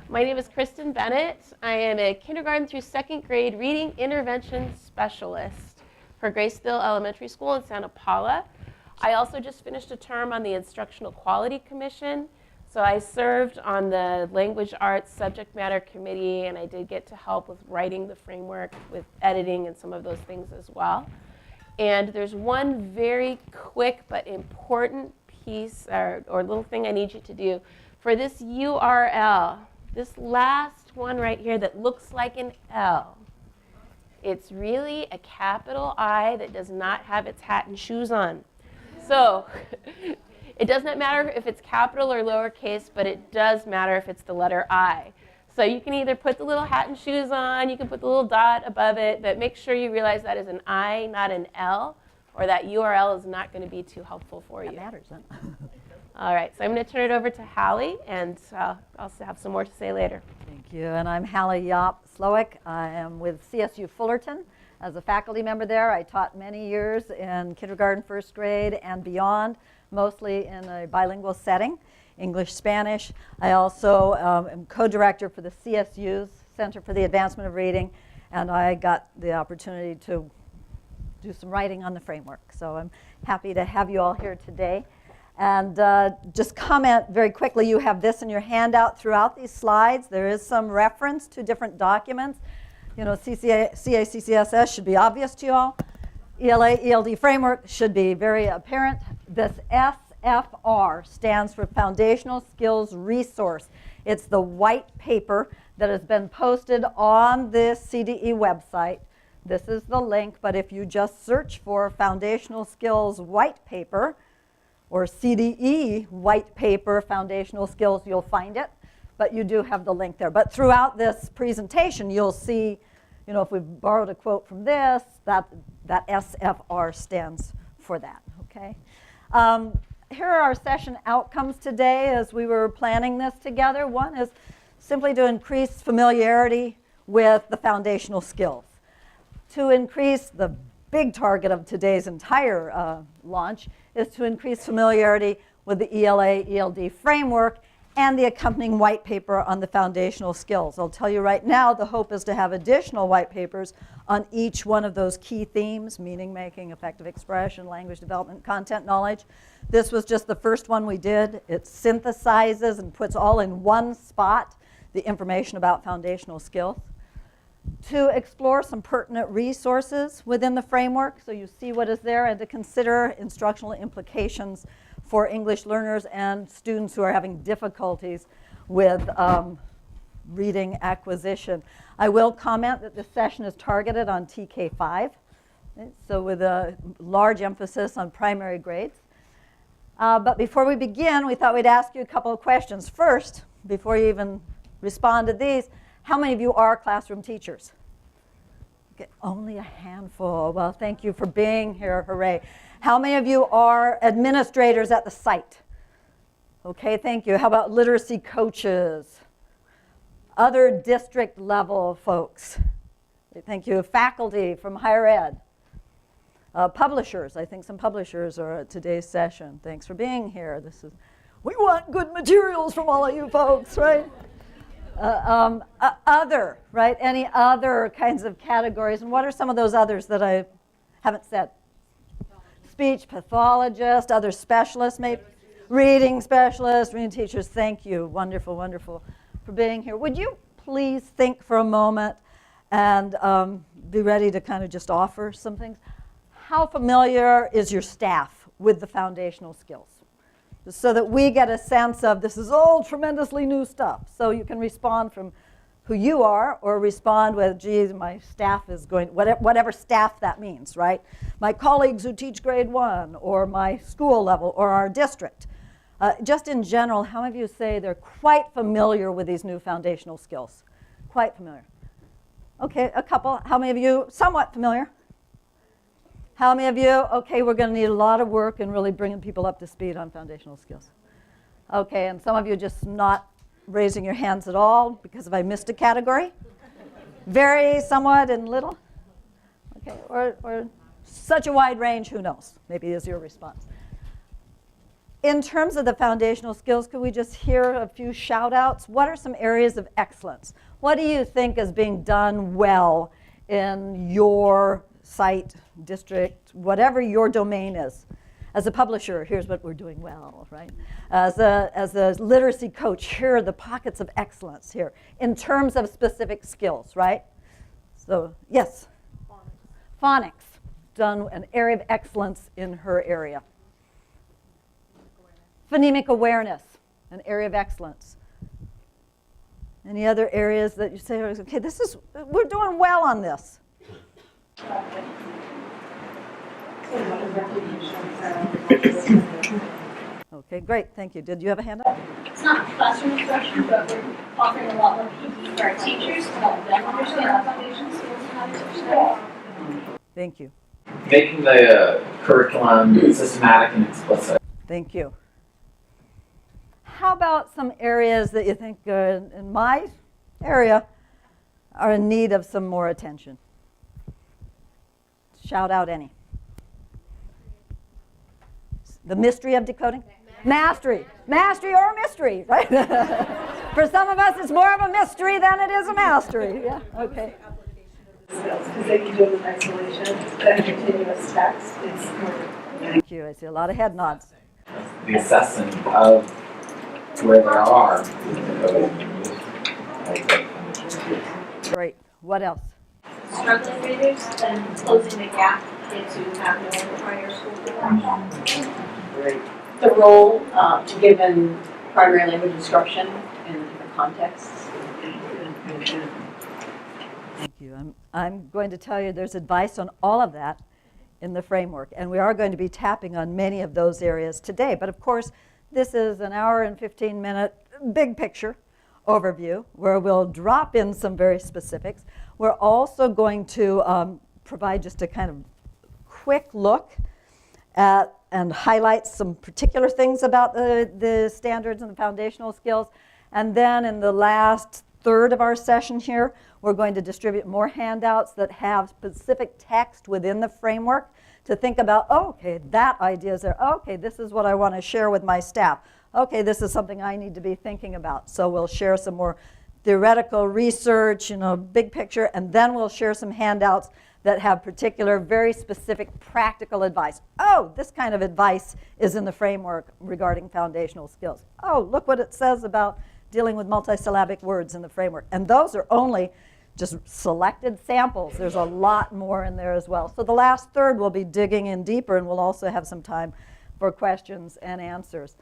My name is Kristen Bennett. I am a kindergarten through second grade reading intervention specialist for Graceville Elementary School in Santa Paula. I also just finished a term on the Instructional Quality Commission. So I served on the Language Arts Subject Matter Committee, and I did get to help with writing the framework, with editing and some of those things as well. And there's one very quick but important piece or little thing I need you to do. For this URL, this last one right here that looks like an L, it's really a capital I that does not have its hat and shoes on. So it does not matter if it's capital or lowercase, but it does matter if it's the letter I. So you can either put the little hat and shoes on, you can put the little dot above it, but make sure you realize that is an I, not an L, or that URL is not going to be too helpful for you. That matters, huh? All right, so I'm going to turn it over to Hallie, and I'll have some more to say later. Thank you. And I'm Hallie Yop-Slowick. I am with CSU Fullerton as a faculty member there. I taught many years in kindergarten, first grade, and beyond, mostly in a bilingual setting, English, Spanish. I also am co-director for the CSU's Center for the Advancement of Reading, and I got the opportunity to do some writing on the framework. So I'm happy to have you all here today. And just comment very quickly, you have this in your handout throughout these slides. There is some reference to different documents. You know, CACCSS should be obvious to you all. ELA, ELD framework should be very apparent. This SFR stands for Foundational Skills Resource. It's the white paper that has been posted on the CDE website. This is the link, but if you just search for Foundational Skills White Paper, or CDE White Paper Foundational Skills, you'll find it. But you do have the link there. But throughout this presentation, you'll see, you know, if we borrowed a quote from this, that SFR stands for that, okay? Here are our session outcomes today as we were planning this together. One is simply to increase familiarity with the foundational skills. To increase the big target of today's entire launch is to increase familiarity with the ELA, ELD framework and the accompanying white paper on the foundational skills. I'll tell you right now, the hope is to have additional white papers on each one of those key themes: meaning making, effective expression, language development, content knowledge. This was just the first one we did. It synthesizes and puts all in one spot the information about foundational skills. To explore some pertinent resources within the framework, so you see what is there, and to consider instructional implications for English learners and students who are having difficulties with reading acquisition. I will comment that this session is targeted on TK5, so with a large emphasis on primary grades. But before we begin, we thought we'd ask you a couple of questions. First, before you even respond to these, how many of you are classroom teachers? Okay, only a handful. Well, thank you for being here. Hooray. How many of you are administrators at the site? Okay, thank you. How about literacy coaches? Other district level folks? Okay, thank you. Faculty from higher ed? Publishers. I think some publishers are at today's session. Thanks for being here. We want good materials from all of you folks, right? Other, right? Any other kinds of categories? And what are some of those others that I haven't said? Speech pathologists, other specialists, maybe reading specialists, reading teachers. Thank you. Wonderful, wonderful for being here. Would you please think for a moment and be ready to kind of just offer some things? How familiar is your staff with the foundational skills? So that we get a sense of this is all tremendously new stuff. So you can respond from who you are, or respond with, geez, my staff is going, whatever staff that means, right? My colleagues who teach grade 1, or my school level, or our district. Just in general, how many of you say they're quite familiar with these new foundational skills? Quite familiar. Okay, a couple. How many of you somewhat familiar? How many of you, okay, we're going to need a lot of work in really bringing people up to speed on foundational skills? Okay, and some of you just not raising your hands at all because if I missed a category? Very, somewhat, and little? Okay, or such a wide range, who knows? Maybe is your response. in terms of the foundational skills, could we just hear a few shout outs? What are some areas of excellence? What do you think is being done well in your site, district, whatever your domain is? As a publisher, here's what we're doing well, right? As a literacy coach, here are the pockets of excellence here in terms of specific skills, right? So, yes? Phonics. Done an area of excellence in her area. Phonemic awareness, an area of excellence. Any other areas that you say, okay, we're doing well on this? Okay, great, thank you. Did you have a hand up? It's not classroom instruction, but we're offering a lot more PE for our teachers to help them understand the foundation skills and how to teach them. Thank you. Making the curriculum systematic and explicit. Thank you. How about some areas that you think in my area are in need of some more attention? Shout out any. The mystery of decoding? Mastery. Mastery or mystery, right? For some of us, it's more of a mystery than it is a mastery. Yeah, okay. Because they can do it in isolation and continuous text. It's more. Thank you. I see a lot of head nods. The assessment of where they are. Great. What else? Struggling readers and closing the gap kids who have no prior school background. The role to give in primary language instruction in different contexts. Thank you. I'm going to tell you there's advice on all of that in the framework, and we are going to be tapping on many of those areas today. But of course, this is an hour and 15-minute big picture overview where we'll drop in some very specifics. We're also going to provide just a kind of quick look at and highlight some particular things about the standards and the foundational skills. And then in the last third of our session here, we're going to distribute more handouts that have specific text within the framework to think about, oh, okay, that idea is there. Oh, okay, this is what I want to share with my staff. Okay, this is something I need to be thinking about. So we'll share some more theoretical research, big picture, and then we'll share some handouts that have particular, very specific practical advice. Oh, this kind of advice is in the framework regarding foundational skills. Oh, look what it says about dealing with multisyllabic words in the framework. And those are only just selected samples. There's a lot more in there as well. So the last third will be digging in deeper, and we'll also have some time for questions and answers.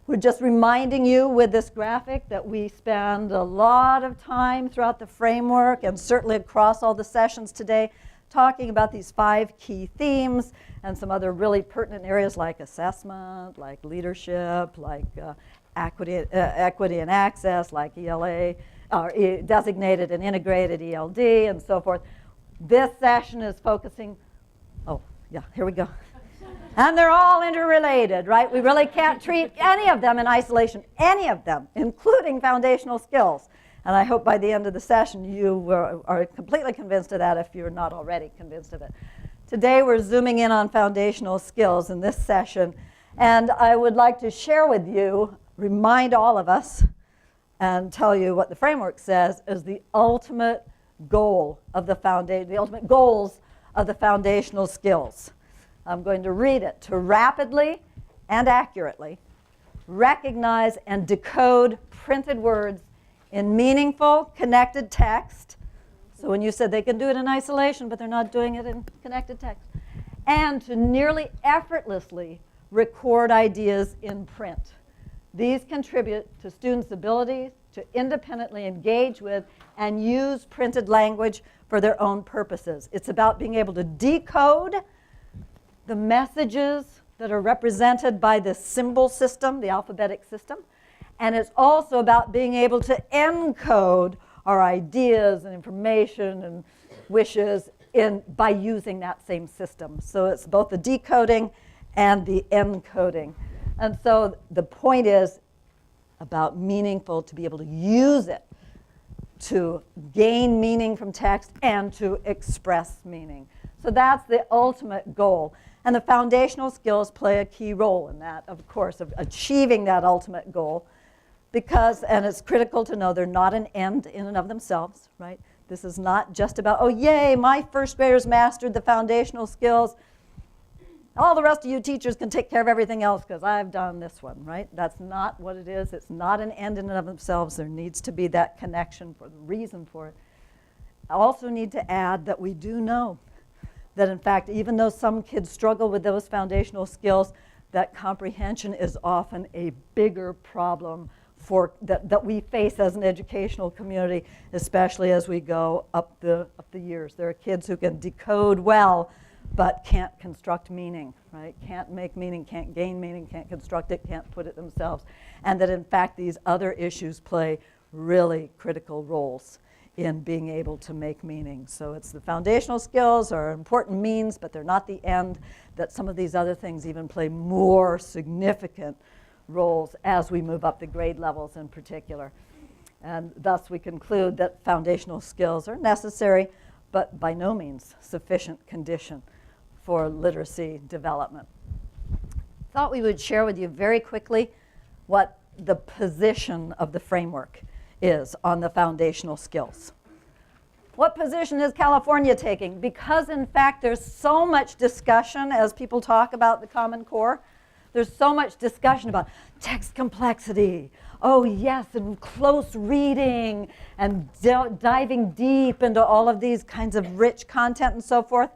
We're just reminding you with this graphic that we spend a lot of time throughout the framework and certainly across all the sessions today talking about these 5 key themes and some other really pertinent areas like assessment, like leadership, like equity and access, like ELA, designated and integrated ELD, and so forth. This session is focusing, here we go. And they're all interrelated, right? We really can't treat any of them in isolation, any of them, including foundational skills. And I hope by the end of the session you are completely convinced of that if you're not already convinced of it. Today we're zooming in on foundational skills in this session. And I would like to share with you, remind all of us, and tell you what the framework says is the ultimate goal of the ultimate goals of the foundational skills. I'm going to read it. To rapidly and accurately recognize and decode printed words in meaningful, connected text. So when you said they can do it in isolation, but they're not doing it in connected text. And to nearly effortlessly record ideas in print. These contribute to students' ability to independently engage with and use printed language for their own purposes. It's about being able to decode the messages that are represented by the symbol system, the alphabetic system, and it's also about being able to encode our ideas and information and wishes by using that same system. So it's both the decoding and the encoding. And so the point is about meaningful, to be able to use it to gain meaning from text and to express meaning. So that's the ultimate goal. And the foundational skills play a key role in that, of course, of achieving that ultimate goal. Because, and it's critical to know, they're not an end in and of themselves, right? This is not just about, oh, yay, my first graders mastered the foundational skills. All the rest of you teachers can take care of everything else because I've done this one, right? That's not what it is. It's not an end in and of themselves. There needs to be that connection for the reason for it. I also need to add that we do know that, in fact, even though some kids struggle with those foundational skills, that comprehension is often a bigger problem that we face as an educational community, especially as we go up the years. There are kids who can decode well, but can't construct meaning, right? Can't make meaning, can't gain meaning, can't construct it, can't put it themselves. And that, in fact, these other issues play really critical roles in being able to make meaning. So it's the foundational skills are important means, but they're not the end, that some of these other things even play more significant roles as we move up the grade levels in particular. And thus we conclude that foundational skills are necessary, but by no means sufficient condition for literacy development. Thought we would share with you very quickly what the position of the framework is on the foundational skills. What position is California taking? Because in fact there's so much discussion as people talk about the Common Core. There's so much discussion about text complexity. Oh yes, and close reading and diving deep into all of these kinds of rich content and so forth,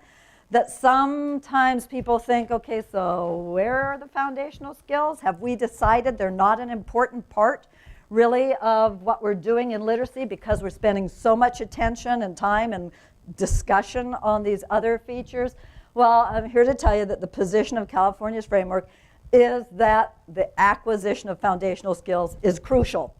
that sometimes people think, okay, so where are the foundational skills? Have we decided they're not an important part really of what we're doing in literacy because we're spending so much attention and time and discussion on these other features? Well, I'm here to tell you that the position of California's framework is that the acquisition of foundational skills is crucial.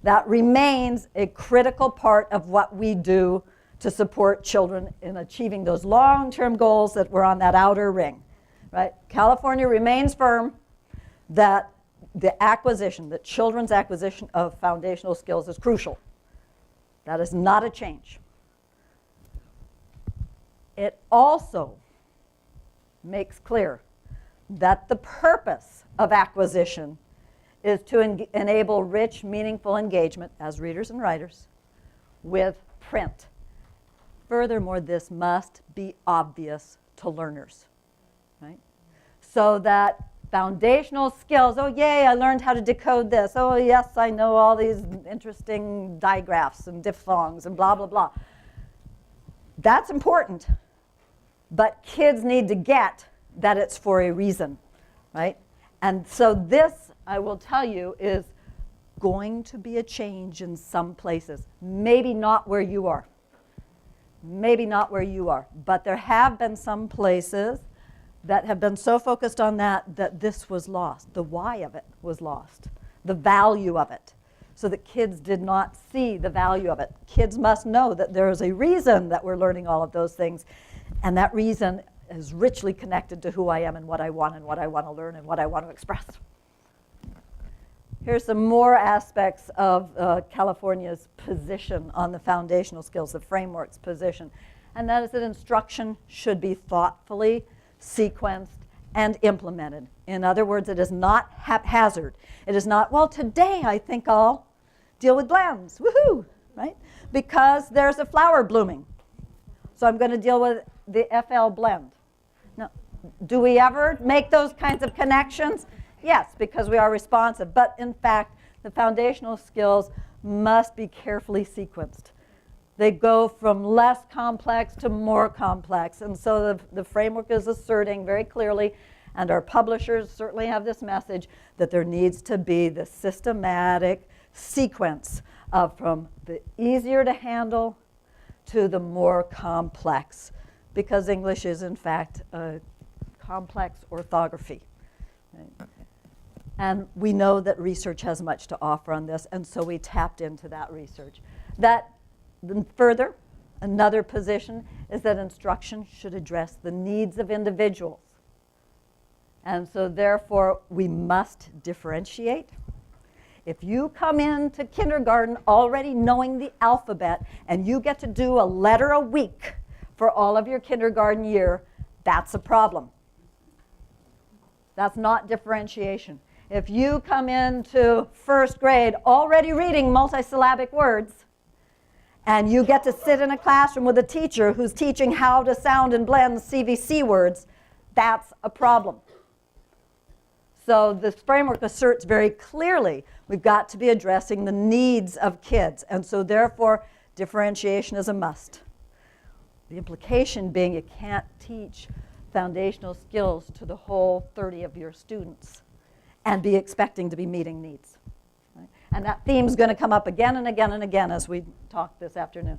That remains a critical part of what we do to support children in achieving those long-term goals that were on that outer ring, right? California remains firm that that children's acquisition of foundational skills is crucial. That is not a change. It also makes clear that the purpose of acquisition is to enable rich, meaningful engagement as readers and writers with print. Furthermore, this must be obvious to learners, right? So that foundational skills, oh yay, I learned how to decode this. Oh yes, I know all these interesting digraphs and diphthongs and blah, blah, blah. That's important, but kids need to get that it's for a reason, right? And so this, I will tell you, is going to be a change in some places. Maybe not where you are. Maybe not where you are. But there have been some places that have been so focused on that this was lost. The why of it was lost. The value of it. So that kids did not see the value of it. Kids must know that there is a reason that we're learning all of those things. And that reason is richly connected to who I am and what I want to learn and what I want to express. Here's some more aspects of California's position on the foundational skills, the framework's position. And that is that instruction should be thoughtfully sequenced and implemented. In other words, it is not haphazard. It is not, well, today I think I'll deal with blends, woohoo, right? Because there's a flower blooming. So I'm going to deal with the FL blend. Now, do we ever make those kinds of connections? Yes, because we are responsive. But in fact, the foundational skills must be carefully sequenced. They go from less complex to more complex. And so the framework is asserting very clearly, and our publishers certainly have this message, that there needs to be the systematic sequence of from the easier to handle to the more complex, because English is in fact a complex orthography. Right? And we know that research has much to offer on this, and so we tapped into that research. Further, another position is that instruction should address the needs of individuals. And so therefore, we must differentiate. If you come into kindergarten already knowing the alphabet and you get to do a letter a week for all of your kindergarten year, that's a problem. That's not differentiation. If you come into first grade already reading multisyllabic words, and you get to sit in a classroom with a teacher who's teaching how to sound and blend CVC words, that's a problem. So this framework asserts very clearly we've got to be addressing the needs of kids, and so therefore differentiation is a must. The implication being you can't teach foundational skills to the whole 30 of your students and be expecting to be meeting needs. Right? And that theme is going to come up again and again and again as we talk this afternoon.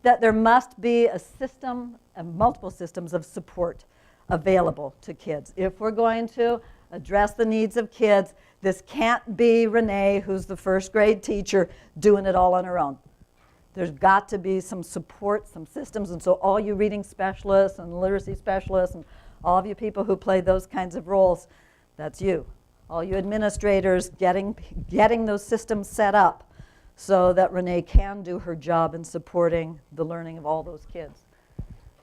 That there must be a system, and multiple systems of support available to kids. If we're going to address the needs of kids, this can't be Renee, who's the first grade teacher, doing it all on her own. There's got to be some support, some systems, and so all you reading specialists and literacy specialists and all of you people who play those kinds of roles, that's you. All you administrators getting those systems set up so that Renee can do her job in supporting the learning of all those kids.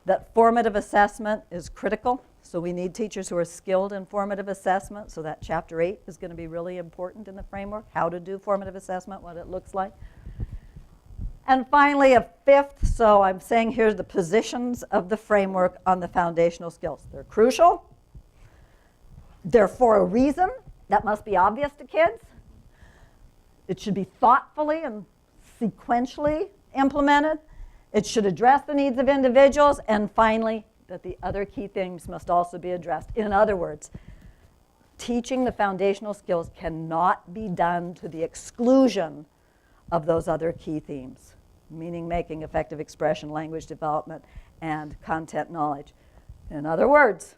That formative assessment is critical, so we need teachers who are skilled in formative assessment, so that Chapter 8 is going to be really important in the framework, how to do formative assessment, what it looks like. And finally, a fifth, so I'm saying here's the positions of the framework on the foundational skills. They're crucial. They're for a reason. That must be obvious to kids. It should be thoughtfully and sequentially implemented. It should address the needs of individuals. And finally, that the other key themes must also be addressed. In other words, teaching the foundational skills cannot be done to the exclusion of those other key themes: meaning making, effective expression, language development, and content knowledge. In other words,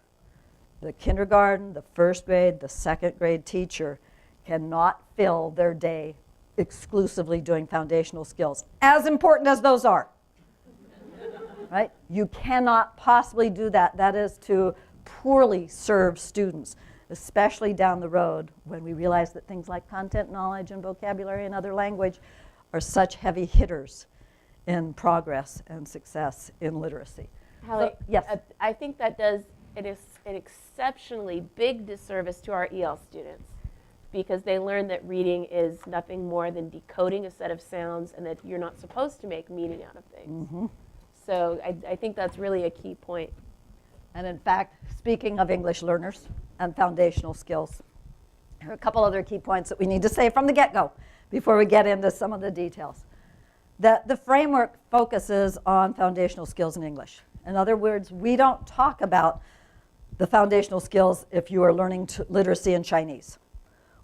the kindergarten, the first grade, the second grade teacher cannot fill their day exclusively doing foundational skills, as important as those are. Right? You cannot possibly do that. That is to poorly serve students, especially down the road when we realize that things like content knowledge and vocabulary and other language are such heavy hitters in progress and success in literacy. Hallie, yes. I think that does an exceptionally big disservice to our EL students, because they learn that reading is nothing more than decoding a set of sounds and that you're not supposed to make meaning out of things. Mm-hmm. So I think that's really a key point. And in fact, speaking of English learners and foundational skills, there are a couple other key points that we need to say from the get-go before we get into some of the details. That the framework focuses on foundational skills in English. In other words, we don't talk about the foundational skills if you are learning literacy in Chinese.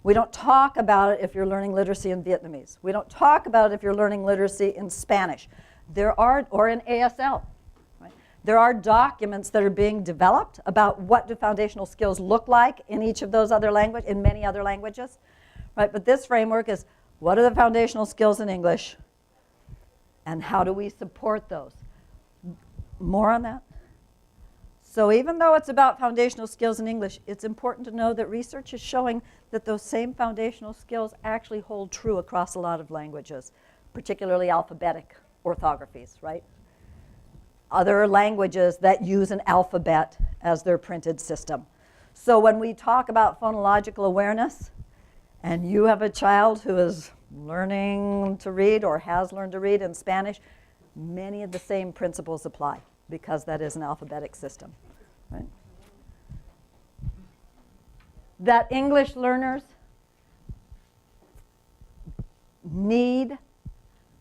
We don't talk about it if you're learning literacy in Vietnamese. We don't talk about it if you're learning literacy in Spanish. Or in ASL. Right? There are documents that are being developed about what do foundational skills look like in each of those other languages, in many other languages. Right? But this framework is, what are the foundational skills in English, and how do we support those? More on that. So even though it's about foundational skills in English, it's important to know that research is showing that those same foundational skills actually hold true across a lot of languages, particularly alphabetic orthographies, right? Other languages that use an alphabet as their printed system. So when we talk about phonological awareness, and you have a child who is learning to read or has learned to read in Spanish, many of the same principles apply because that is an alphabetic system, right? That English learners need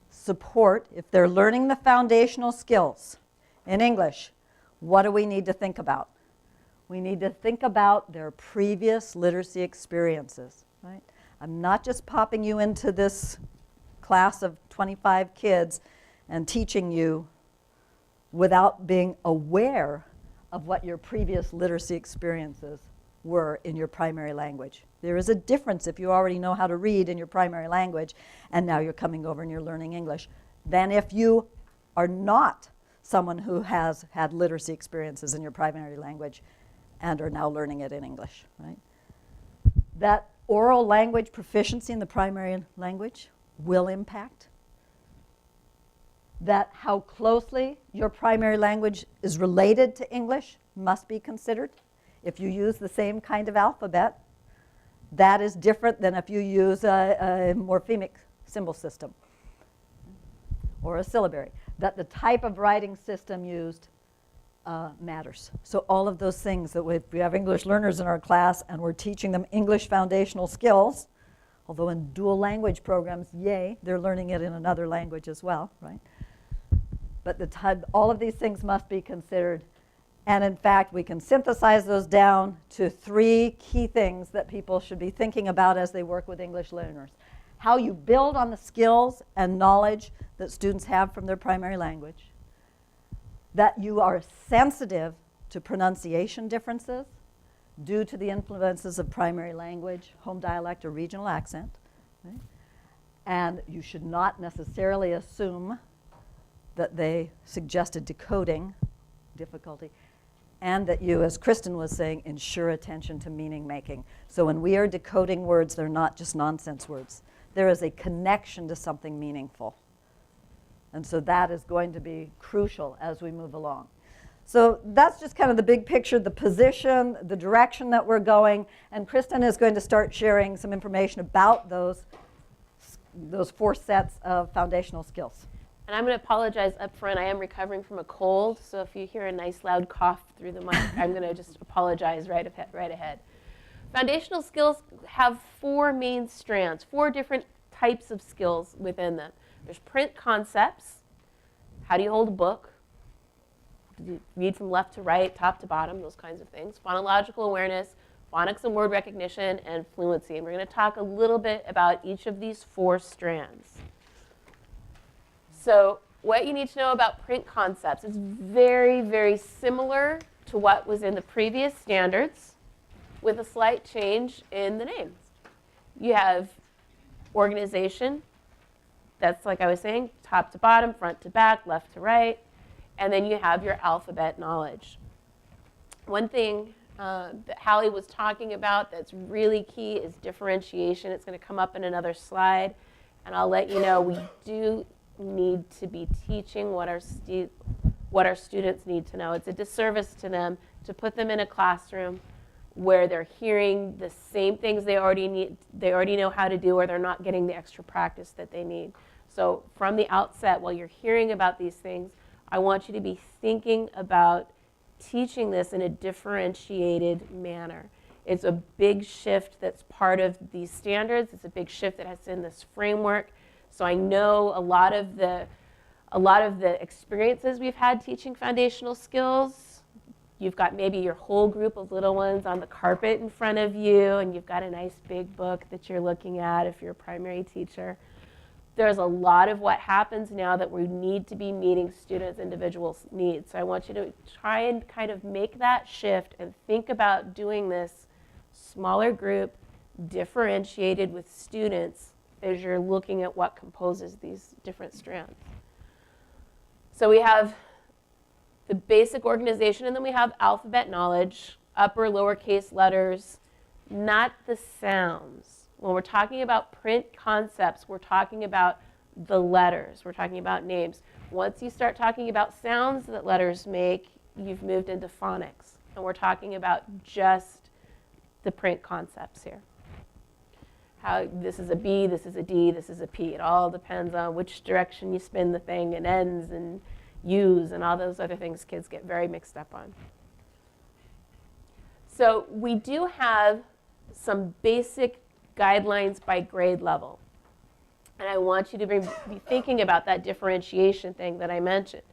support if they're learning the foundational skills in English. What do we need to think about? We need to think about their previous literacy experiences, right? I'm not just popping you into this class of 25 kids and teaching you without being aware of what your previous literacy experiences were in your primary language. There is a difference if you already know how to read in your primary language and now you're coming over and you're learning English, than if you are not someone who has had literacy experiences in your primary language and are now learning it in English, right? That oral language proficiency in the primary language will impact. That how closely your primary language is related to English must be considered. If you use the same kind of alphabet, that is different than if you use a morphemic symbol system or a syllabary. That the type of writing system used matters. So all of those things that we have English learners in our class and we're teaching them English foundational skills, although in dual language programs, yay, they're learning it in another language as well, right? But all of these things must be considered. And in fact, we can synthesize those down to 3 key things that people should be thinking about as they work with English learners. How you build on the skills and knowledge that students have from their primary language. That you are sensitive to pronunciation differences due to the influences of primary language, home dialect, or regional accent. Right? And you should not necessarily assume that they suggested decoding difficulty. And that you, as Kristen was saying, ensure attention to meaning making. So when we are decoding words, they're not just nonsense words. There is a connection to something meaningful. And so that is going to be crucial as we move along. So that's just kind of the big picture, the position, the direction that we're going. And Kristen is going to start sharing some information about those 4 sets of foundational skills. And I'm going to apologize up front. I am recovering from a cold, so if you hear a nice loud cough through the mic, I'm going to just apologize right ahead. Foundational skills have 4 main strands, 4 different types of skills within them. There's print concepts. How do you hold a book? Do you read from left to right, top to bottom, those kinds of things. Phonological awareness, phonics and word recognition, and fluency. And we're going to talk a little bit about each of these 4 strands. So what you need to know about print concepts is very, very similar to what was in the previous standards with a slight change in the names. You have organization, that's like I was saying, top to bottom, front to back, left to right, and then you have your alphabet knowledge. One thing that Hallie was talking about that's really key is differentiation. It's going to come up in another slide, and I'll let you know we do need to be teaching what our students need to know. It's a disservice to them to put them in a classroom where they're hearing the same things they already know how to do, or they're not getting the extra practice that they need. So from the outset, while you're hearing about these things, I want you to be thinking about teaching this in a differentiated manner. It's a big shift that's part of these standards. It's a big shift that has in this framework. So I know a lot of the experiences we've had teaching foundational skills. You've got maybe your whole group of little ones on the carpet in front of you, and you've got a nice big book that you're looking at if you're a primary teacher. There's a lot of what happens now that we need to be meeting students' individual needs. So I want you to try and kind of make that shift and think about doing this smaller group, differentiated with students as you're looking at what composes these different strands. So we have the basic organization, and then we have alphabet knowledge, upper, lowercase letters, not the sounds. When we're talking about print concepts, we're talking about the letters. We're talking about names. Once you start talking about sounds that letters make, you've moved into phonics. And we're talking about just the print concepts here. How this is a B, this is a D, this is a P. It all depends on which direction you spin the thing, and N's and U's and all those other things kids get very mixed up on. So we do have some basic guidelines by grade level. And I want you to be thinking about that differentiation thing that I mentioned.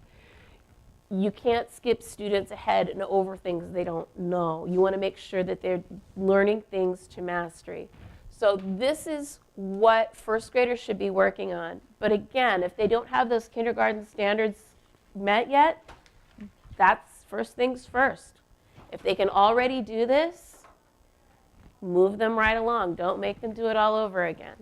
You can't skip students ahead and over things they don't know. You want to make sure that they're learning things to mastery. So this is what first graders should be working on. But again, if they don't have those kindergarten standards met yet, that's first things first. If they can already do this, move them right along. Don't make them do it all over again.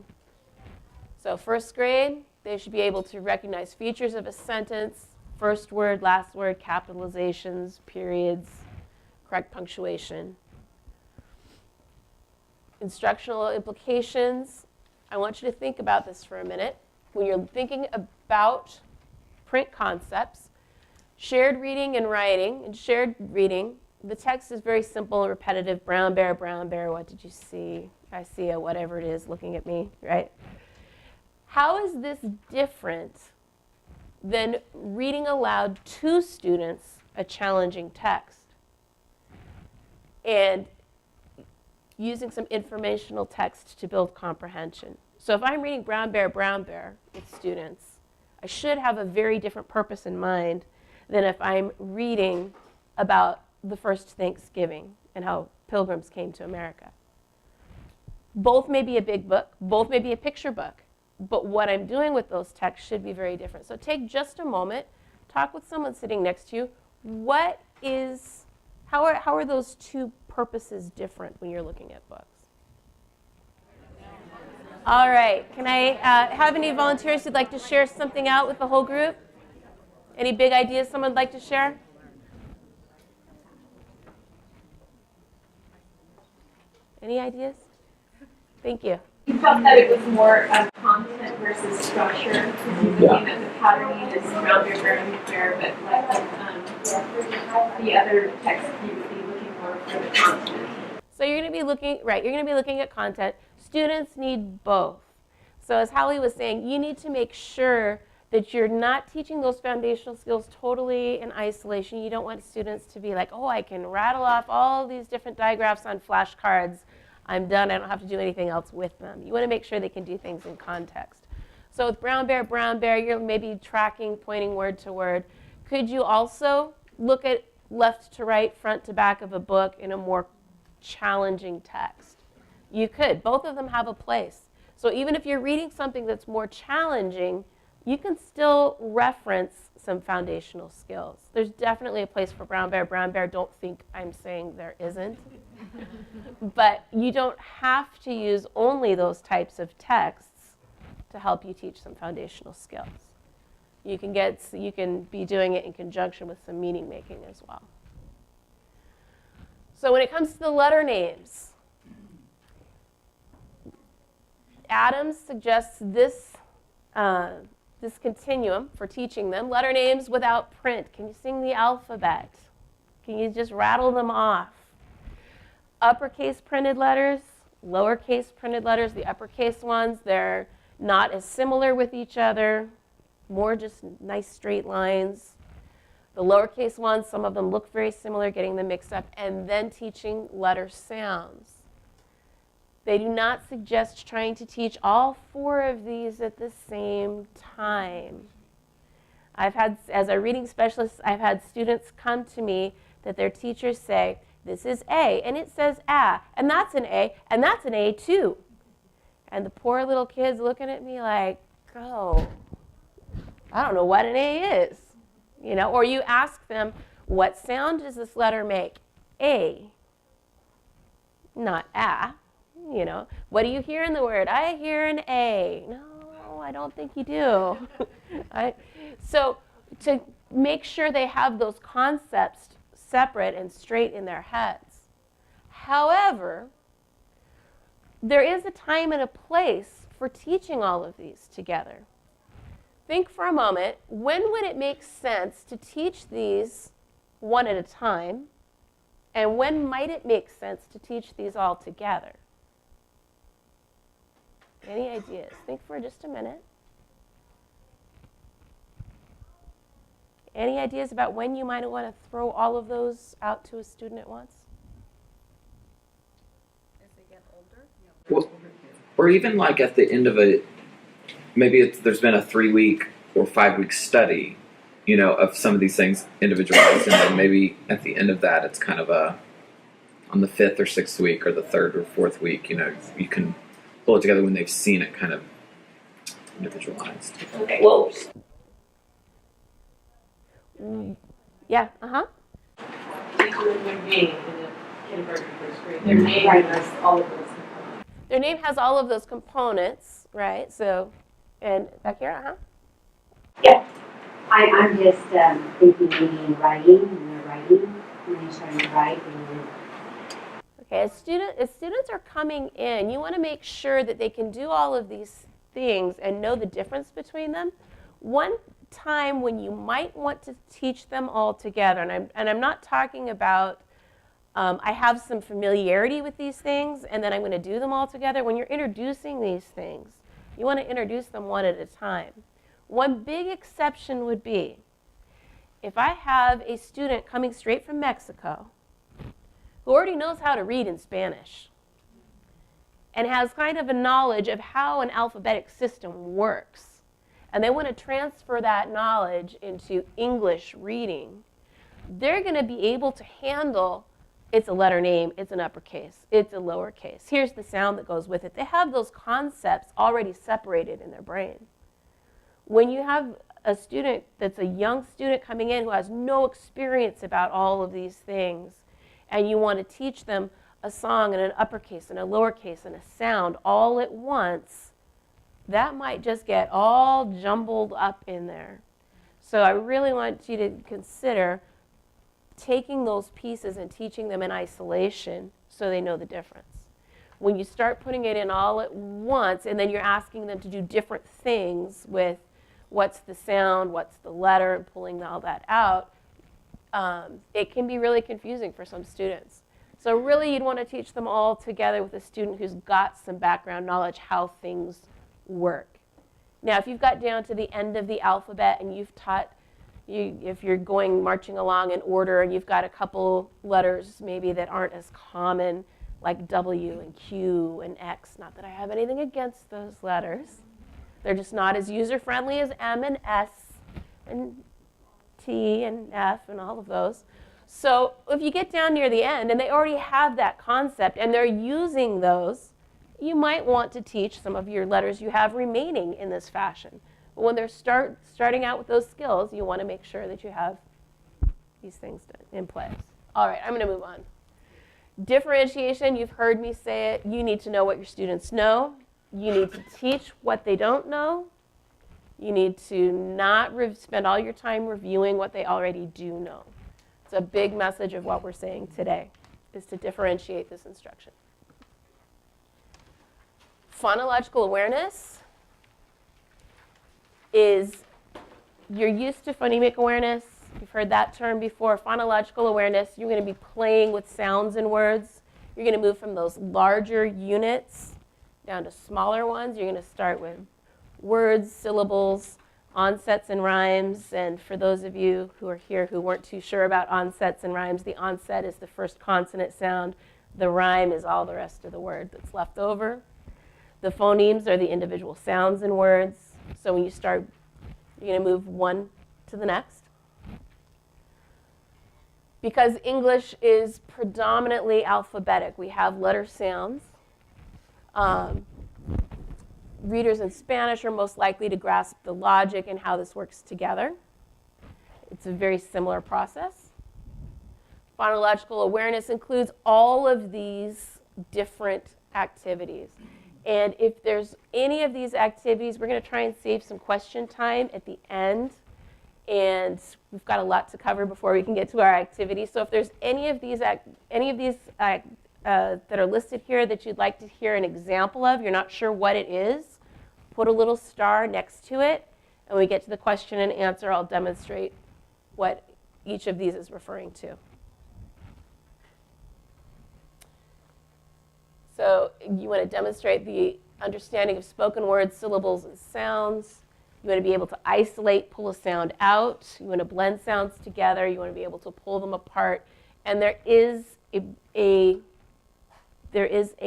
So first grade, they should be able to recognize features of a sentence, first word, last word, capitalizations, periods, correct punctuation. Instructional implications. I want you to think about this for a minute. When you're thinking about print concepts, shared reading and writing. In shared reading, the text is very simple, repetitive. Brown bear, what did you see? I see a whatever it is looking at me, right? How is this different than reading aloud to students a challenging text and using some informational text to build comprehension? So if I'm reading Brown bear with students, I should have a very different purpose in mind than if I'm reading about the first Thanksgiving and how pilgrims came to America. Both may be a big book, both may be a picture book, but what I'm doing with those texts should be very different. So take just a moment, talk with someone sitting next to you. How are those two purposes different when you're looking at books? All right, can I have any volunteers who'd like to share something out with the whole group? Any big ideas someone would like to share? Any ideas? Thank you. You felt that it was more content versus structure, because you're looking at the patterning is brown bear, but like the other text you would be looking more for the content. So you're going to be looking at content. Students need both. So as Hallie was saying, you need to make sure that you're not teaching those foundational skills totally in isolation. You don't want students to be like, oh, I can rattle off all these different diagraphs on flashcards. I'm done. I don't have to do anything else with them. You want to make sure they can do things in context. So with brown bear, you're maybe tracking, pointing word to word. Could you also look at left to right, front to back of a book in a more challenging text? You could. Both of them have a place. So even if you're reading something that's more challenging, you can still reference some foundational skills. There's definitely a place for brown bear. Don't think I'm saying there isn't. But you don't have to use only those types of texts to help you teach some foundational skills. You can be doing it in conjunction with some meaning making as well. So when it comes to the letter names, Adams suggests this continuum for teaching them. Letter names without print. Can you sing the alphabet? Can you just rattle them off? Uppercase printed letters, lowercase printed letters. The uppercase ones, they're not as similar with each other, more just nice straight lines. The lowercase ones, some of them look very similar, getting them mixed up, and then teaching letter sounds. They do not suggest trying to teach all 4 of these at the same time. As a reading specialist, I've had students come to me that their teachers say, this is A, and it says A, and that's an A, and that's an A too. And the poor little kids looking at me like, oh, I don't know what an A is. Or you ask them, what sound does this letter make? A, not A. What do you hear in the word? I hear an A. No, I don't think you do. So to make sure they have those concepts separate and straight in their heads. However, there is a time and a place for teaching all of these together. Think for a moment, when would it make sense to teach these one at a time, and when might it make sense to teach these all together? Any ideas? Think for just a minute. Any ideas about when you might want to throw all of those out to a student at once? As they get older? Well, or even like at the end of there's been a 3-week or 5-week study, of some of these things individualized, and then maybe at the end of that, it's kind of on the 5th or 6th week or the 3rd or 4th week, you can pull it together when they've seen it kind of individualized. Okay, well, Yeah, when they're being in the kindergarten, first grade, their name has all of those components. Their name has all of those components, right? So, and back here, Yeah, I'm just thinking maybe in writing, when they're starting to write. Okay, as students are coming in, you want to make sure that they can do all of these things and know the difference between them. One time when you might want to teach them all together, and I'm not talking about I have some familiarity with these things, and then I'm going to do them all together. When you're introducing these things, you want to introduce them one at a time. One big exception would be if I have a student coming straight from Mexico who already knows how to read in Spanish and has kind of a knowledge of how an alphabetic system works, and they want to transfer that knowledge into English reading, they're going to be able to handle it's a letter name, it's an uppercase, it's a lowercase. Here's the sound that goes with it. They have those concepts already separated in their brain. When you have a student that's a young student coming in who has no experience about all of these things, and you want to teach them a song and an uppercase and a lowercase and a sound all at once, that might just get all jumbled up in there. So I really want you to consider taking those pieces and teaching them in isolation so they know the difference. When you start putting it in all at once and then you're asking them to do different things with what's the sound, what's the letter, and pulling all that out, it can be really confusing for some students. So really you'd want to teach them all together with a student who's got some background knowledge how things work. Now if you've got down to the end of the alphabet and you've taught if you're going marching along in order and you've got a couple letters maybe that aren't as common, like W and Q and X, not that I have anything against those letters. They're just not as user-friendly as M and S and T and F and all of those. So if you get down near the end and they already have that concept and they're using those, you might want to teach some of your letters you have remaining in this fashion. But when they're starting out with those skills, you want to make sure that you have these things in place. All right, I'm going to move on. Differentiation, you've heard me say it. You need to know what your students know. You need to teach what they don't know. You need to not spend all your time reviewing what they already do know. It's a big message of what we're saying today, is to differentiate this instruction. Phonological awareness is, you're used to phonemic awareness. You've heard that term before. Phonological awareness, you're going to be playing with sounds and words. You're going to move from those larger units down to smaller ones. You're going to start with words, syllables, onsets and rhymes. And for those of you who are here who weren't too sure about onsets and rhymes, the onset is the first consonant sound. The rhyme is all the rest of the word that's left over. The phonemes are the individual sounds and words. So when you start, you're going to move one to the next. Because English is predominantly alphabetic, we have letter sounds. Readers in Spanish are most likely to grasp the logic and how this works together. It's a very similar process. Phonological awareness includes all of these different activities. And if there's any of these activities, we're going to try and save some question time at the end. And we've got a lot to cover before we can get to our activities. So if there's any of these that are listed here that you'd like to hear an example of, you're not sure what it is, put a little star next to it. And when we get to the question and answer, I'll demonstrate what each of these is referring to. So you want to demonstrate the understanding of spoken words, syllables, and sounds. You want to be able to isolate, pull a sound out. You want to blend sounds together. You want to be able to pull them apart. And there is a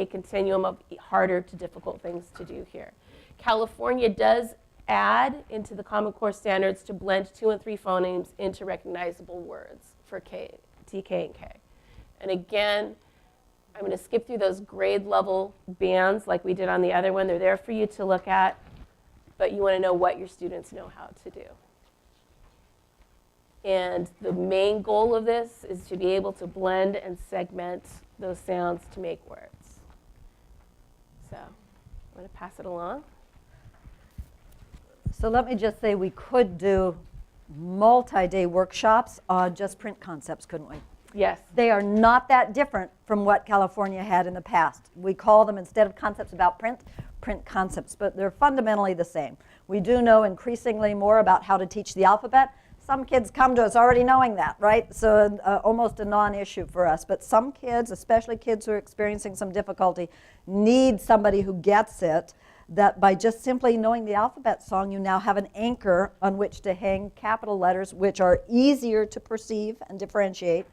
continuum of harder to difficult things to do here. California does add into the Common Core standards to blend 2 and 3 phonemes into recognizable words for K, TK, and K. And again, I'm going to skip through those grade level bands like we did on the other one. They're there for you to look at, but you want to know what your students know how to do. And the main goal of this is to be able to blend and segment those sounds to make words. So I'm going to pass it along. So let me just say we could do multi-day workshops on just print concepts, couldn't we? Yes. They are not that different from what California had in the past. We call them, instead of concepts about print, print concepts, but they're fundamentally the same. We do know increasingly more about how to teach the alphabet. some kids come to us already knowing that, right? So almost a non-issue for us. But some kids, especially kids who are experiencing some difficulty, need somebody who gets it, that by just simply knowing the alphabet song, you now have an anchor on which to hang capital letters, which are easier to perceive and differentiate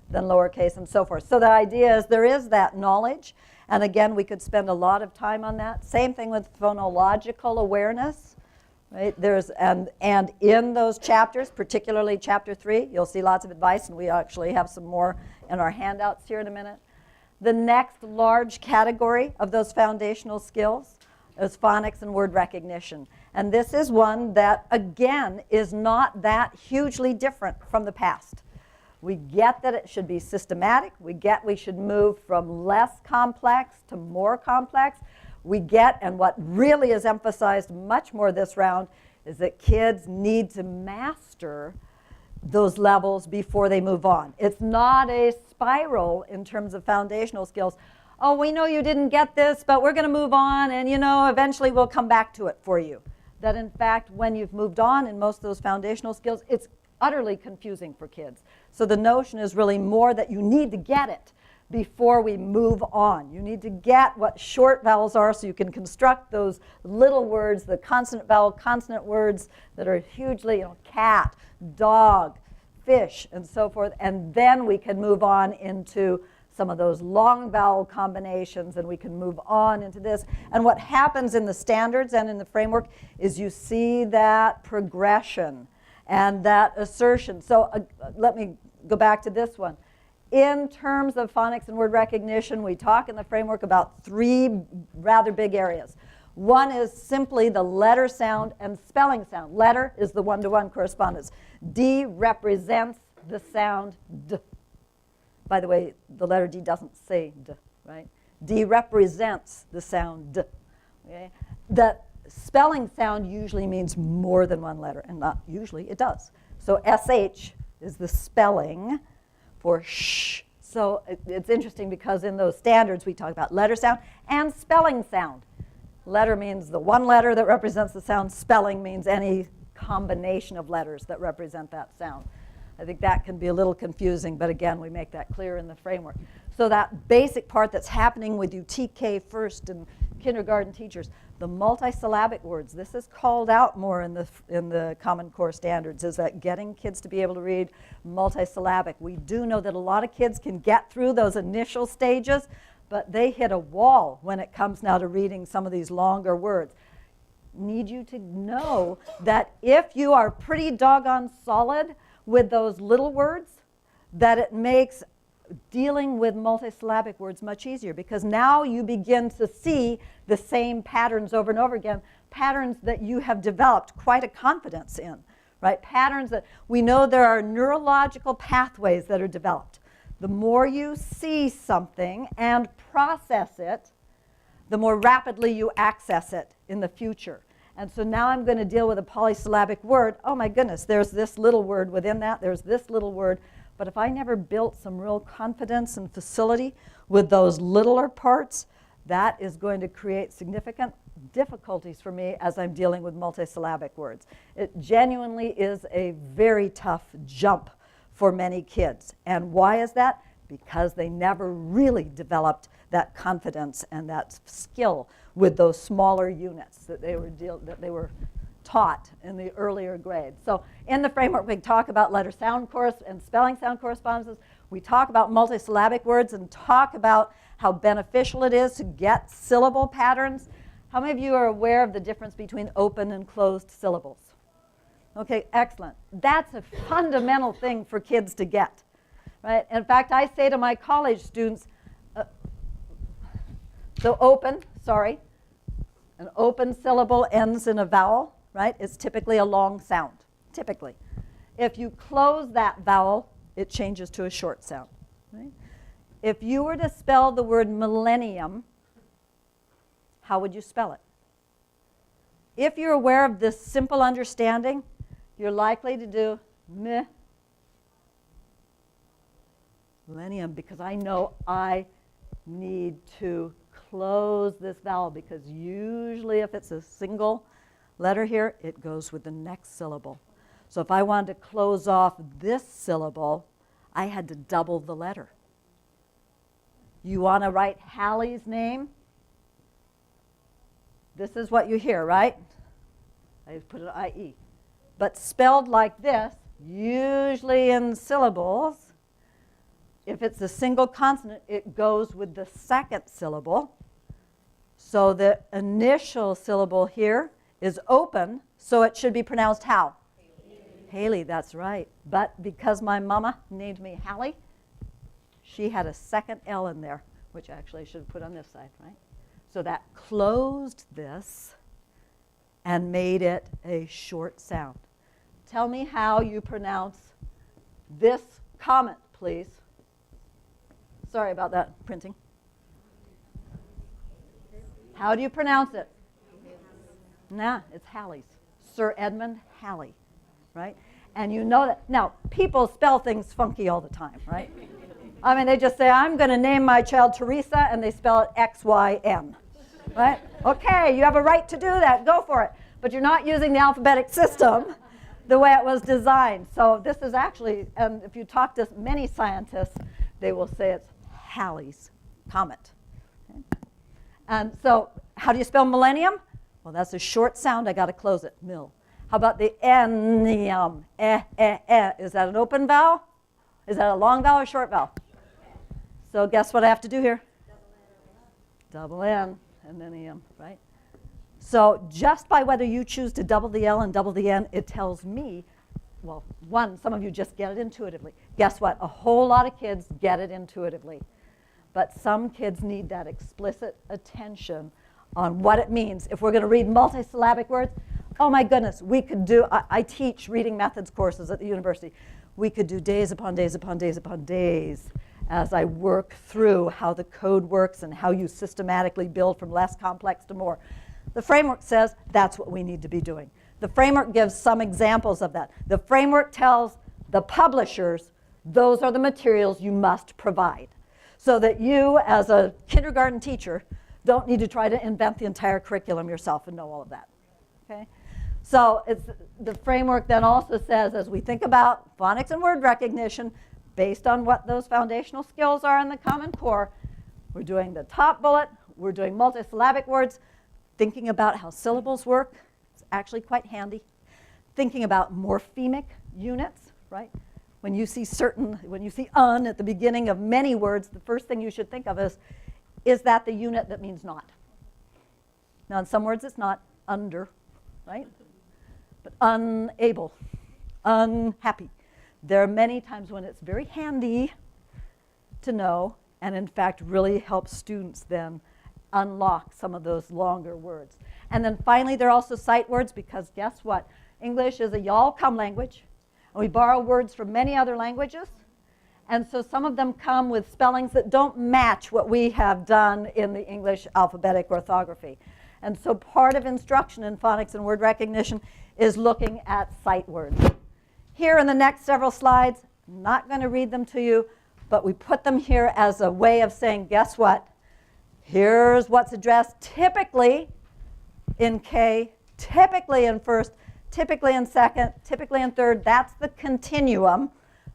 than lowercase and so forth. So the idea is there is that knowledge. And again, we could spend a lot of time on that. Same thing with phonological awareness. Right? And in those chapters, particularly chapter 3, you'll see lots of advice, and we actually have some more in our handouts here in a minute. The next large category of those foundational skills is phonics and word recognition. And this is one that, again, is not that hugely different from the past. We get that it should be systematic. We get we should move from less complex to more complex. We get, and what really is emphasized much more this round, is that kids need to master those levels before they move on. It's not a spiral in terms of foundational skills. Oh, we know you didn't get this, but we're going to move on, and eventually we'll come back to it for you. That in fact, when you've moved on in most of those foundational skills, it's utterly confusing for kids. So the notion is really more that you need to get it before we move on. You need to get what short vowels are so you can construct those little words, the consonant vowel consonant words that are hugely, cat, dog, fish, and so forth. And then we can move on into some of those long vowel combinations, and we can move on into this. And what happens in the standards and in the framework is you see that progression and that assertion. So let me go back to this one. In terms of phonics and word recognition, we talk in the framework about 3 rather big areas. One is simply the letter sound and spelling sound. Letter is the one-to-one correspondence. D represents the sound D. By the way, the letter D doesn't say D, right? D represents the sound D. Okay? The spelling sound usually means more than one letter, and not usually, it does. So SH is the spelling for sh. So it's interesting because in those standards we talk about letter sound and spelling sound. Letter means the one letter that represents the sound. Spelling means any combination of letters that represent that sound. I think that can be a little confusing, but again, we make that clear in the framework. So that basic part that's happening with you TK first and kindergarten teachers, the multisyllabic words, this is called out more in the Common Core standards, is that getting kids to be able to read multisyllabic. We do know that a lot of kids can get through those initial stages, but they hit a wall when it comes now to reading some of these longer words. Need you to know that if you are pretty doggone solid with those little words, that it makes dealing with multisyllabic words much easier, because now you begin to see the same patterns over and over again, patterns that you have developed quite a confidence in, right? Patterns that we know there are neurological pathways that are developed. The more you see something and process it, the more rapidly you access it in the future. And so now I'm going to deal with a polysyllabic word. Oh my goodness, there's this little word within that, there's this little word. But if I never built some real confidence and facility with those littler parts, that is going to create significant difficulties for me as I'm dealing with multisyllabic words. It genuinely is a very tough jump for many kids. And why is that? Because they never really developed that confidence and that skill with those smaller units that they were taught in the earlier grades. So in the framework, we talk about letter sound and spelling sound correspondences. We talk about multisyllabic words and talk about how beneficial it is to get syllable patterns. How many of you are aware of the difference between open and closed syllables? Okay, excellent. That's a fundamental thing for kids to get, right? In fact, I say to my college students, an open syllable ends in a vowel, right? It's typically a long sound, typically. If you close that vowel, it changes to a short sound, right? If you were to spell the word millennium, how would you spell it? If you're aware of this simple understanding, you're likely to do meh, millennium, because I know I need to close this vowel, because usually if it's a single letter here, it goes with the next syllable. So if I wanted to close off this syllable, I had to double the letter. You want to write Hallie's name? This is what you hear, right? I put an IE. But spelled like this, usually in syllables, if it's a single consonant, it goes with the second syllable. So the initial syllable here is open, so it should be pronounced how? Haley, that's right. But because my mama named me Hallie, she had a second L in there, which actually I should have put on this side, right? So that closed this and made it a short sound. Tell me how you pronounce this comment, please. Sorry about that printing. How do you pronounce it? Nah, it's Halley's. Sir Edmund Halley, right? And you know that. Now, people spell things funky all the time, right? I mean, they just say, I'm going to name my child Teresa, and they spell it X-Y-N, right? Okay, you have a right to do that. Go for it. But you're not using the alphabetic system the way it was designed. So this is actually, if you talk to many scientists, they will say it's Halley's Comet. Okay? And so how do you spell millennium? Well, that's a short sound. I got to close it. Mill. How about the ennium? Is that an open vowel? Is that a long vowel or short vowel? So guess what I have to do here? Double N and then EM, right? So just by whether you choose to double the L and double the N, it tells me, well, one, some of you just get it intuitively. Guess what? A whole lot of kids get it intuitively. But some kids need that explicit attention on what it means. If we're going to read multisyllabic words, oh my goodness, we could do, I teach reading methods courses at the university. We could do days upon days upon days upon days as I work through how the code works and how you systematically build from less complex to more. The framework says that's what we need to be doing. The framework gives some examples of that. The framework tells the publishers those are the materials you must provide so that you, as a kindergarten teacher, don't need to try to invent the entire curriculum yourself and know all of that. Okay? So the framework then also says, as we think about phonics and word recognition, based on what those foundational skills are in the Common Core, we're doing the top bullet, we're doing multisyllabic words, thinking about how syllables work. It's actually quite handy. Thinking about morphemic units, right? When you see un at the beginning of many words, the first thing you should think of is that the unit that means not? Now, in some words, it's not under, right? But unable, unhappy. There are many times when it's very handy to know, and in fact really helps students then unlock some of those longer words. And then finally, there are also sight words, because guess what? English is a y'all-come language, and we borrow words from many other languages. And so some of them come with spellings that don't match what we have done in the English alphabetic orthography. And so part of instruction in phonics and word recognition is looking at sight words. Here in the next several slides, I'm not going to read them to you, but we put them here as a way of saying, guess what? Here's what's addressed typically in K, typically in first, typically in second, typically in third. That's the continuum.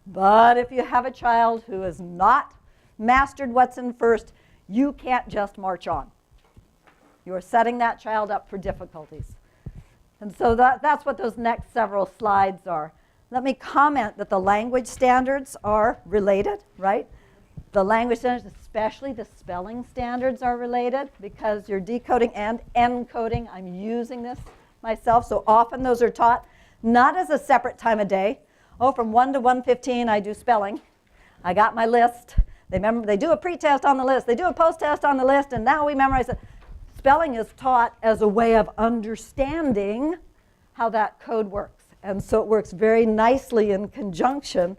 But if you have a child who has not mastered what's in first, you can't just march on. You are setting that child up for difficulties. And so that's what those next several slides are. Let me comment that the language standards are related, right? The language standards, especially the spelling standards, are related because you're decoding and encoding. I'm using this myself, so often those are taught not as a separate time of day. Oh, from 1 to 1:15, I do spelling. I got my list. They do a pre-test on the list. They do a post-test on the list, and now we memorize it. Spelling is taught as a way of understanding how that code works. And so it works very nicely in conjunction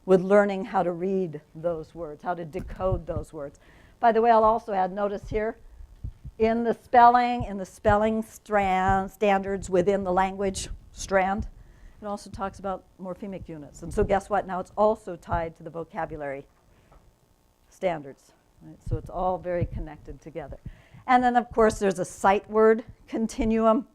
with learning how to read those words, how to decode those words. By the way, I'll also add, notice here, in the spelling standards within the language strand, it also talks about morphemic units. And so guess what? Now it's also tied to the vocabulary standards. Right? So it's all very connected together. And then, of course, there's a sight word continuum,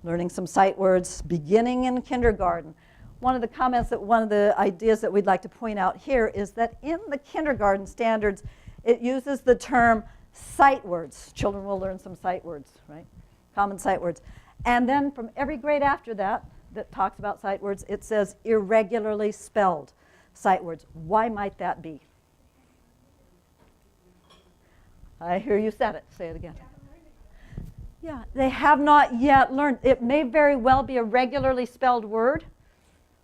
learning some sight words beginning in kindergarten. one of the comments that one of the ideas that we'd like to point out here is that in the kindergarten standards, it uses the term sight words. Children will learn some sight words, right? Common sight words. And then from every grade after that that talks about sight words, it says irregularly spelled sight words. Why might that be? I hear you said it. Say it again. Yeah, they have not yet learned. It may very well be a regularly spelled word.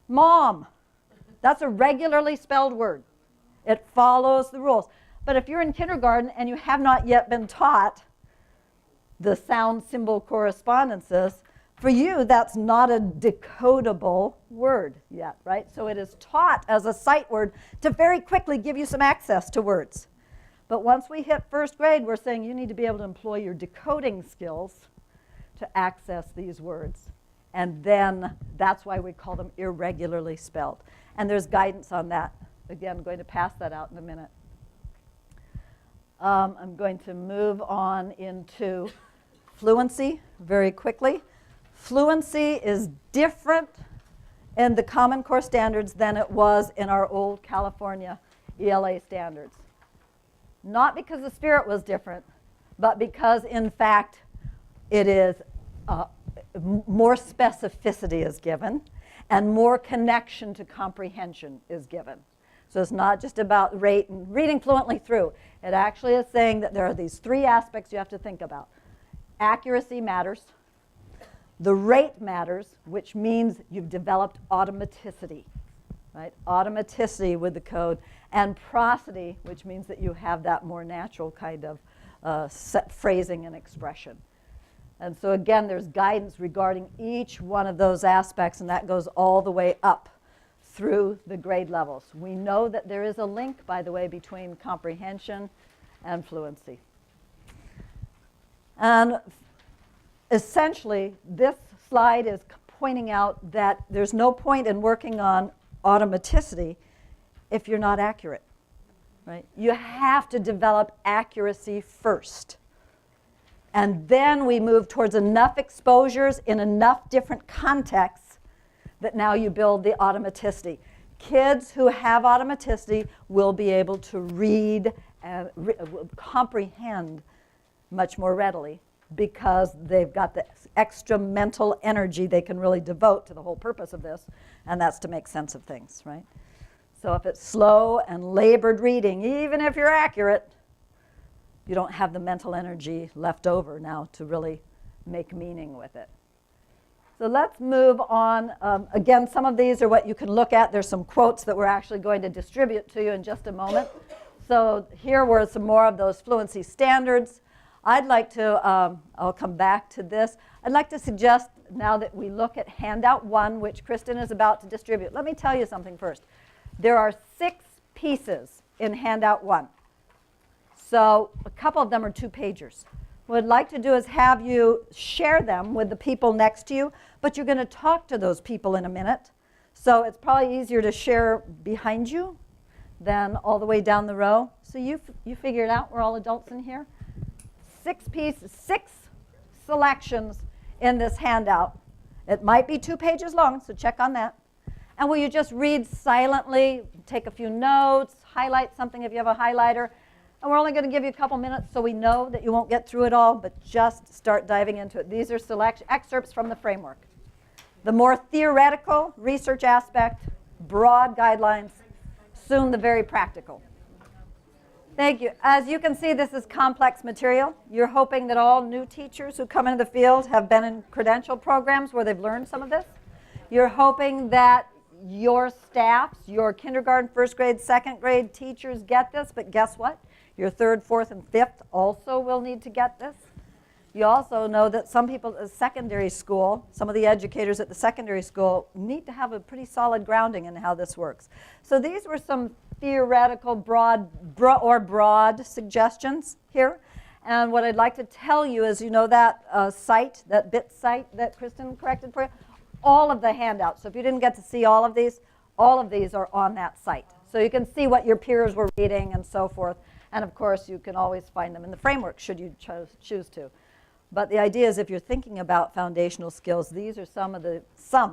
Mom, that's a regularly spelled word. It follows the rules. But if you're in kindergarten and you have not yet been taught the sound symbol correspondences, for you, that's not a decodable word yet, right? So it is taught as a sight word to very quickly give you some access to words. But once we hit first grade, we're saying you need to be able to employ your decoding skills to access these words. And then that's why we call them irregularly spelled. And there's guidance on that. Again, I'm going to pass that out in a minute. I'm going to move on into fluency very quickly. Fluency is different in the Common Core standards than it was in our old California ELA standards. Not because the spirit was different, but because, in fact, it is more specificity is given and more connection to comprehension is given. So it's not just about rate and reading fluently through. It actually is saying that there are these three aspects you have to think about. Accuracy matters. The rate matters, which means you've developed automaticity, right? Automaticity with the code. And prosody, which means that you have that more natural kind of set phrasing and expression. And so again, there's guidance regarding each one of those aspects, and that goes all the way up through the grade levels. We know that there is a link, by the way, between comprehension and fluency. And essentially, this slide is pointing out that there's no point in working on automaticity if you're not accurate, right? You have to develop accuracy first. And then we move towards enough exposures in enough different contexts that now you build the automaticity. Kids who have automaticity will be able to read and comprehend much more readily because they've got the extra mental energy they can really devote to the whole purpose of this, and that's to make sense of things, right? So if it's slow and labored reading, even if you're accurate, you don't have the mental energy left over now to really make meaning with it. So let's move on. Again, some of these are what you can look at. There's some quotes that we're actually going to distribute to you in just a moment. So here were some more of those fluency standards. I'd like to, I'll come back to this. I'd like to suggest now that we look at handout 1, which Kristen is about to distribute. Let me tell you something first. There are 6 pieces in handout 1. So a couple of them are 2-pagers. What I'd like to do is have you share them with the people next to you, but you're going to talk to those people in a minute. So it's probably easier to share behind you than all the way down the row. So you figure it out. We're all adults in here. 6 pieces, 6 selections in this handout. It might be 2 pages long, so check on that. And will you just read silently, take a few notes, highlight something if you have a highlighter. And we're only going to give you a couple minutes so we know that you won't get through it all, but just start diving into it. These are excerpts from the framework. The more theoretical research aspect, broad guidelines, soon the very practical. Thank you. As you can see, this is complex material. You're hoping that all new teachers who come into the field have been in credential programs where they've learned some of this. You're hoping that your staffs, your kindergarten, first grade, second grade teachers get this, but guess what? Your third, fourth, and fifth also will need to get this. You also know that some people at secondary school, some of the educators at the secondary school need to have a pretty solid grounding in how this works. So these were some theoretical, broad suggestions here. And what I'd like to tell you is, you know that site, that bit site that Kristen corrected for you? All of the handouts. So if you didn't get to see all of these are on that site. So you can see what your peers were reading and so forth. And of course, you can always find them in the framework should you choose to. But the idea is if you're thinking about foundational skills, these are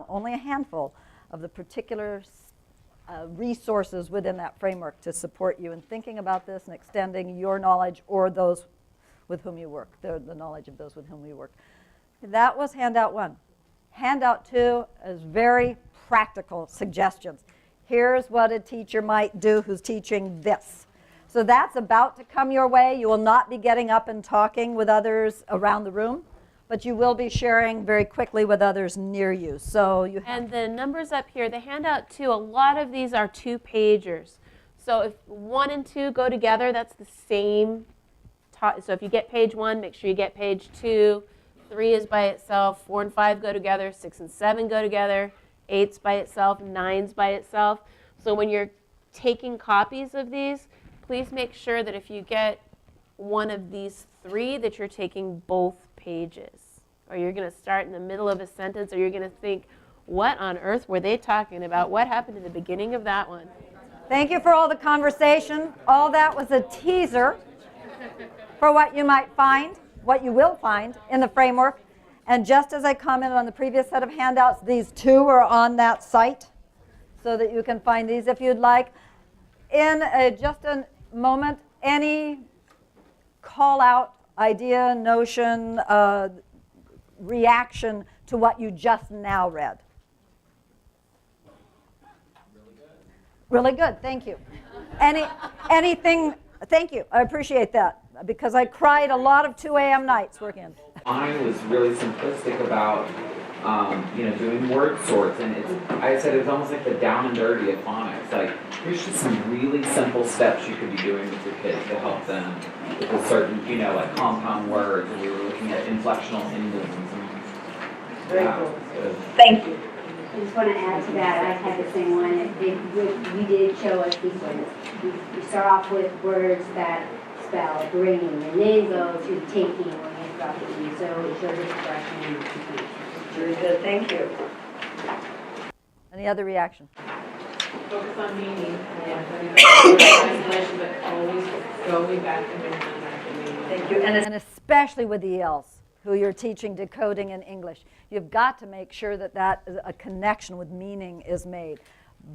only a handful of the particular resources within that framework to support you in thinking about this and extending your knowledge or those with whom you work, the knowledge of those with whom you work. That was handout 1. Handout 2 is very practical suggestions. Here's what a teacher might do who's teaching this. So that's about to come your way. You will not be getting up and talking with others around the room, but you will be sharing very quickly with others near you. So you And the numbers up here, the handout 2, a lot of these are 2-pagers. So if 1 and 2 go together, that's the same. So if you get page 1, make sure you get page 2. 3 is by itself. 4 and 5 go together. 6 and 7 go together. 8's by itself. 9's by itself. So when you're taking copies of these, please make sure that if you get one of these 3 that you're taking both pages. Or you're going to start in the middle of a sentence, or you're going to think, what on earth were they talking about? What happened in the beginning of that one? Thank you for all the conversation. All that was a teaser for what you might find, what you will find in the framework. And just as I commented on the previous set of handouts, these 2 are on that site so that you can find these if you'd like. In just a moment, any call out, idea, notion, reaction to what you just now read? Really good, thank you. Anything, thank you, I appreciate that, because I cried a lot of 2 a.m. nights working. Mine was really simplistic about, doing word sorts, and I said it was almost like the down and dirty of phonics. Like, here's just some really simple steps you could be doing with your kids to help them with a certain, like compound words, and we were looking at inflectional endings. Very cool. Thank you. I just want to add to that. I had the same one. You did show us these ones. You start off with words that spell bringing, and then go to the taking when you drop the E. So it shows expression and sequence. Very good, thank you. Any other reaction? Focus on meaning. Isolation, but always going back and bringing them back to meaning. Thank you. And especially with ELs, who you're teaching decoding in English. You've got to make sure that a connection with meaning is made.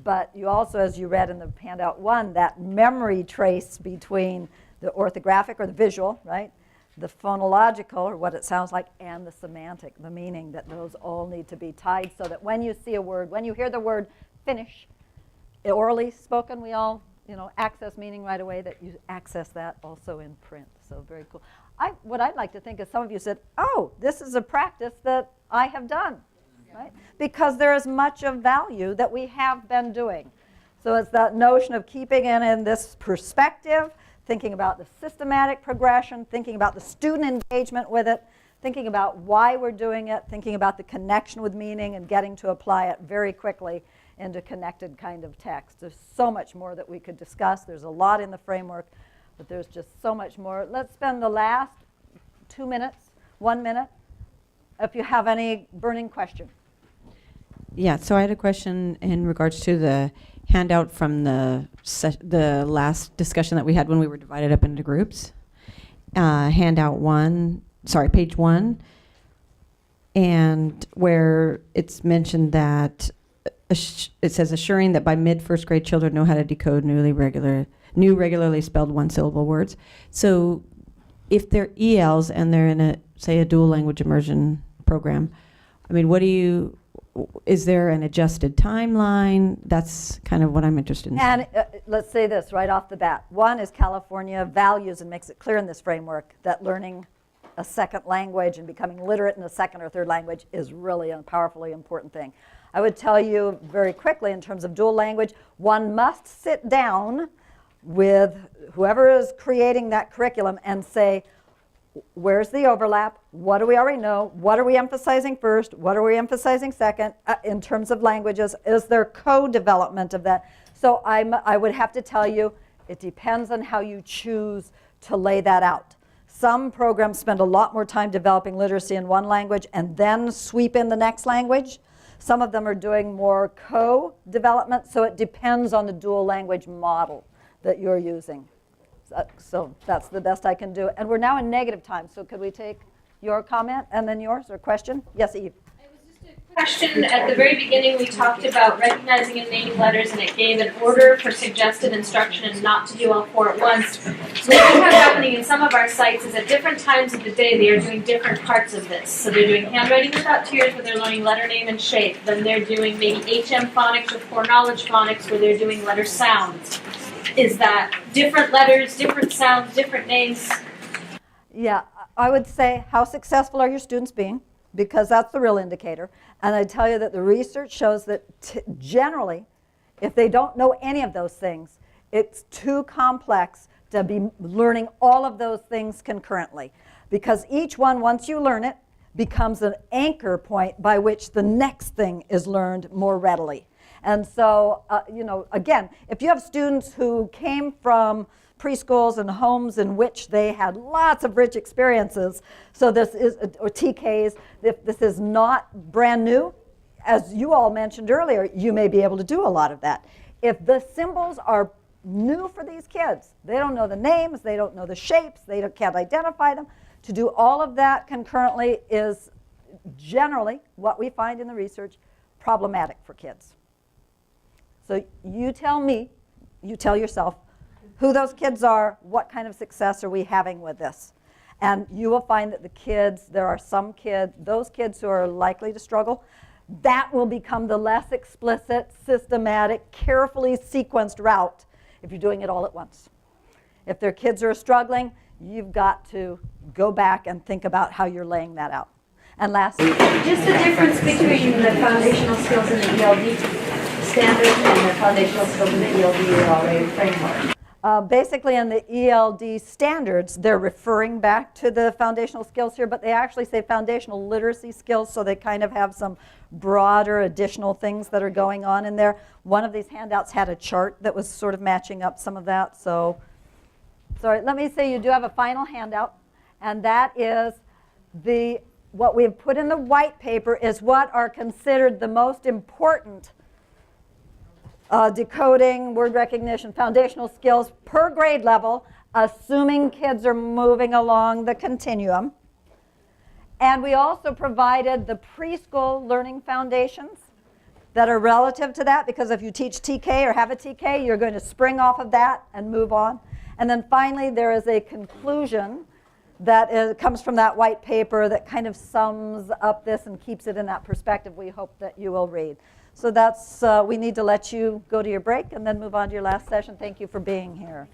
But you also, as you read in the handout 1, that memory trace between the orthographic or the visual, right? The phonological, or what it sounds like, and the semantic, the meaning, that those all need to be tied so that when you see a word, when you hear the word finish, orally spoken, we all, access meaning right away, that you access that also in print. So very cool. What I'd like to think is some of you said, oh, this is a practice that I have done, right? Because there is much of value that we have been doing. So it's that notion of keeping it in this perspective, thinking about the systematic progression, thinking about the student engagement with it, thinking about why we're doing it, thinking about the connection with meaning, and getting to apply it very quickly into connected kind of text. There's so much more that we could discuss. There's a lot in the framework, but there's just so much more. Let's spend the last 2 minutes, 1 minute, if you have any burning question. Yeah, so I had a question in regards to the handout from the last discussion that we had when we were divided up into groups. Page 1, and where it's mentioned that it says assuring that by mid-first grade children know how to decode new regularly spelled one-syllable words. So if they're ELs and they're in a dual language immersion program, I mean, is there an adjusted timeline? That's kind of what I'm interested in. And let's say this right off the bat. One is California values and makes it clear in this framework that learning a second language and becoming literate in a second or third language is really a powerfully important thing. I would tell you very quickly in terms of dual language, one must sit down with whoever is creating that curriculum and say, where's the overlap? What do we already know? What are we emphasizing first? What are we emphasizing second? In terms of languages, is there co-development of that? So I would have to tell you, it depends on how you choose to lay that out. Some programs spend a lot more time developing literacy in one language and then sweep in the next language. Some of them are doing more co-development, so it depends on the dual language model that you're using. So that's the best I can do. And we're now in negative time, so could we take your comment and then yours or question? Yes, Eve. It was just a quick question. At the very beginning, we talked about recognizing and naming letters, and it gave an order for suggested instruction and not to do all four at once. So what we have happening in some of our sites is at different times of the day, they are doing different parts of this. So they're doing handwriting without tears, where they're learning letter name and shape. Then they're doing maybe HM phonics or foreknowledge phonics, where they're doing letter sounds. Is that different letters, different sounds, different names? Yeah, I would say, how successful are your students being? Because that's the real indicator. And I tell you that the research shows that generally, if they don't know any of those things, it's too complex to be learning all of those things concurrently. Because each one, once you learn it, becomes an anchor point by which the next thing is learned more readily. And so, again, if you have students who came from preschools and homes in which they had lots of rich experiences, so this is, or TKs, if this is not brand new, as you all mentioned earlier, you may be able to do a lot of that. If the symbols are new for these kids, they don't know the names, they don't know the shapes, can't identify them, to do all of that concurrently is generally what we find in the research problematic for kids. So you tell me, you tell yourself, who those kids are, what kind of success are we having with this? And you will find that the kids, there are some kids, those kids who are likely to struggle, that will become the less explicit, systematic, carefully sequenced route if you're doing it all at once. If their kids are struggling, you've got to go back and think about how you're laying that out. And last, Just the difference between the foundational skills in the ELD standard and the foundational skills in the ELD already framework. Basically in the ELD standards, they're referring back to the foundational skills here, but they actually say foundational literacy skills, so they kind of have some broader additional things that are going on in there. One of these handouts had a chart that was sort of matching up some of that. So, sorry, let me say you do have a final handout, and that is what we've put in the white paper is what are considered the most important decoding, word recognition, foundational skills per grade level, assuming kids are moving along the continuum. And we also provided the preschool learning foundations that are relative to that, because if you teach TK or have a TK, you're going to spring off of that and move on. And then finally, there is a conclusion that comes from that white paper that kind of sums up this and keeps it in that perspective we hope that you will read. So that's, we need to let you go to your break and then move on to your last session. Thank you for being here.